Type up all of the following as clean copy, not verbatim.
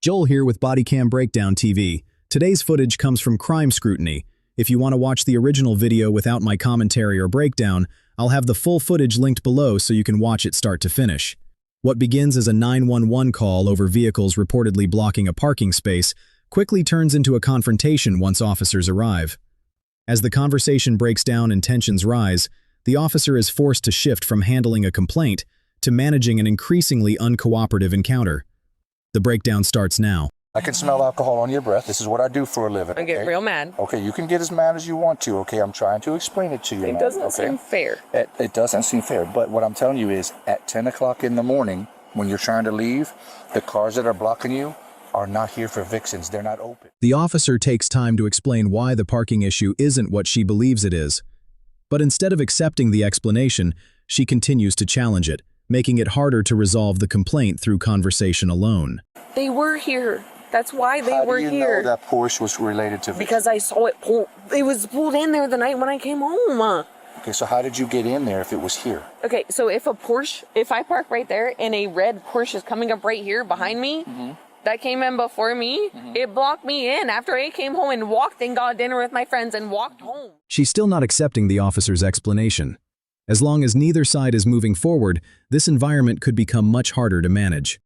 Joel here with Bodycam Breakdown TV. Today's footage comes from Crime Scrutiny. If you want to watch the original video without my commentary or breakdown, I'll have the full footage linked below so you can watch it start to finish. What begins as a 911 call over vehicles reportedly blocking a parking space quickly turns into a confrontation once officers arrive. As the conversation breaks down and tensions rise, the officer is forced to shift from handling a complaint to managing an increasingly uncooperative encounter. The breakdown starts now. I can smell alcohol on your breath. This is what I do for a living. I get real mad. Okay, you can get as mad as you want to, okay? I'm trying to explain it to you. It doesn't seem fair. It doesn't seem fair, but what I'm telling you is at 10 o'clock in the morning, when you're trying to leave, the cars that are blocking you are not here for vixens. They're not open. The officer takes time to explain why the parking issue isn't what she believes it is. But instead of accepting the explanation, she continues to challenge it, making it harder to resolve the complaint through conversation alone. They were here. That's why they were here. How do you know that Porsche was related to vixens? Because I saw it pull. It was pulled in there the night when I came home. Okay, so how did you get in there if it was here? Okay, so if I park right there and a red Porsche is coming up right here behind me, that came in before me, it blocked me in after I came home and walked and got dinner with my friends and walked home. She's still not accepting the officer's explanation. As long as neither side is moving forward, this environment could become much harder to manage.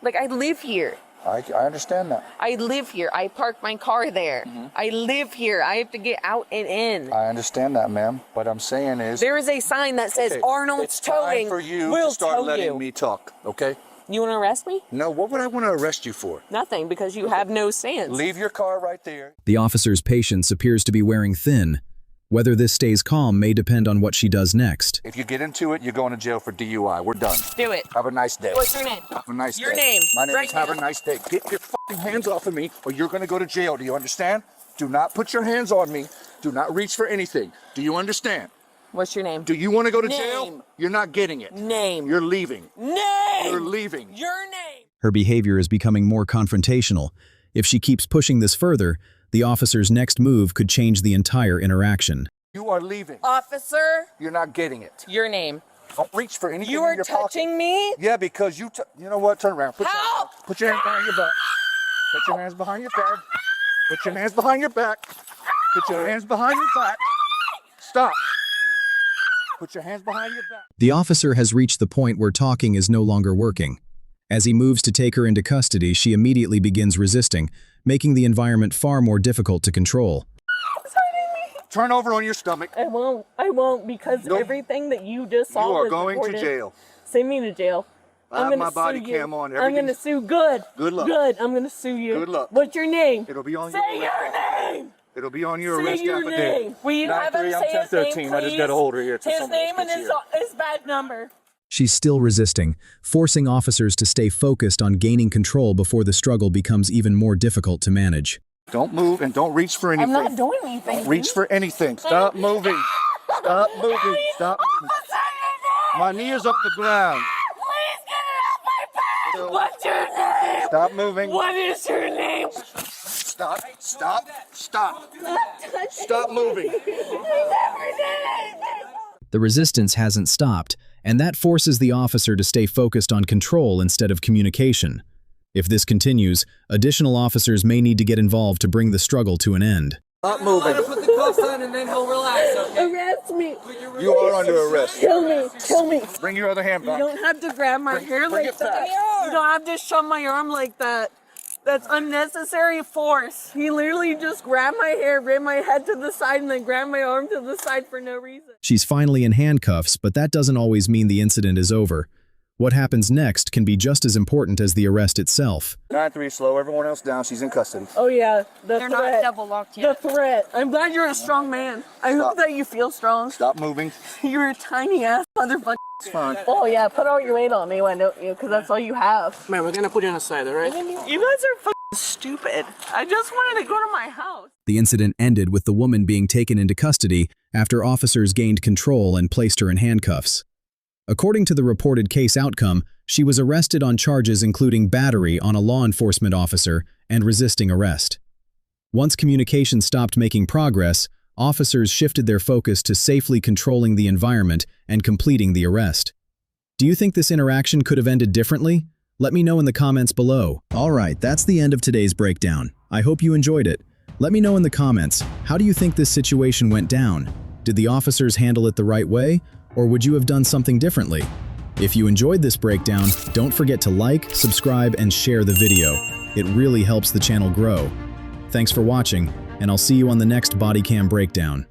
Like, I live here. I understand that. I live here. I parked my car there. I live here. I have to get out and in. I understand that, ma'am. What I'm saying is... There is a sign that says Arnold's Towing. It's time for you will to start tow letting you. me talk, okay? You want to arrest me? No, what would I want to arrest you for? Nothing, because you have no sense. Leave your car right there. The officer's patience appears to be wearing thin. Whether this stays calm may depend on what she does next. If you get into it, you're going to jail for DUI. We're done. Do it. Have a nice day. What's your name? Have a nice Your day. name. My name Right is Have now. a nice day. Get your fucking hands off of me or you're going to go to jail. Do you understand? Do not put your hands on me. Do not reach for anything. Do you understand? What's your name? Do you want to go to Name. jail? You're not getting it. Name. You're leaving. Name. You're leaving. Your name. Her behavior is becoming more confrontational. If she keeps pushing this further, the officer's next move could change the entire interaction. You are leaving. Officer. You're not getting it. Your name. Don't reach for anything You in are your pocket. touching me? Yeah, because you know what? Turn around. Help! Put your hands behind your back. Put your hands behind your back. Put your hands behind your back. Put your hands behind your back. Stop. Put your hands behind your back. The officer has reached the point where talking is no longer working. As he moves to take her into custody, she immediately begins resisting, making the environment far more difficult to control. Turn over on your stomach. I won't because Nope. everything that you just saw You are was going recorded. to jail. Send me to jail. I have my body sue you. cam on. I'm gonna Everything's- sue. Good. Good luck. Good. I'm gonna sue you. Good luck. What's your name? It'll be on Say your your name. It'll be on your Say arrest your affidavit. name. Will you have him 9-3, I'm say his 10-13. name, I just got a hold of here. till His somebody name and gets his, here. his badge number. She's still resisting, forcing officers to stay focused on gaining control before the struggle becomes even more difficult to manage. Don't move and don't reach for anything. I'm not doing anything. Don't reach for anything. Stop moving. Stop moving. Stop moving. My knee is up the ground. Please get it off my back. What's your name? Stop moving. What is your name? Stop. Stop. Stop. Stop moving. The resistance hasn't stopped, and that forces the officer to stay focused on control instead of communication. If this continues, additional officers may need to get involved to bring the struggle to an end. Stop moving. Put the cuffs on and then he'll relax, okay? Arrest me. You are under arrest. Kill me. Kill me. Bring your other hand You back. don't have to grab my hair bring like it that. back. You don't have to shove my arm like that. That's unnecessary force. He literally just grabbed my hair, ripped my head to the side, and then grabbed my arm to the side for no reason. She's finally in handcuffs, but that doesn't always mean the incident is over. What happens next can be just as important as the arrest itself. 9-3, slow everyone else down. She's in custody. Oh yeah, the They're threat. not double locked yet. The threat. I'm glad you're a strong man. I hope that you feel strong. Stop moving. You're a tiny ass motherfucker. It's fine. Oh yeah, put all your weight on me, why don't you? Because that's all you have. Man, we're gonna put you on the side, alright? You guys are fucking stupid. I just wanted to go to my house. The incident ended with the woman being taken into custody after officers gained control and placed her in handcuffs. According to the reported case outcome, she was arrested on charges including battery on a law enforcement officer and resisting arrest. Once communication stopped making progress, officers shifted their focus to safely controlling the environment and completing the arrest. Do you think this interaction could have ended differently? Let me know in the comments below. Alright, that's the end of today's breakdown. I hope you enjoyed it. Let me know in the comments, how do you think this situation went down? Did the officers handle it the right way, or would you have done something differently? If you enjoyed this breakdown, don't forget to like, subscribe, and share the video. It really helps the channel grow. Thanks for watching, and I'll see you on the next Bodycam breakdown.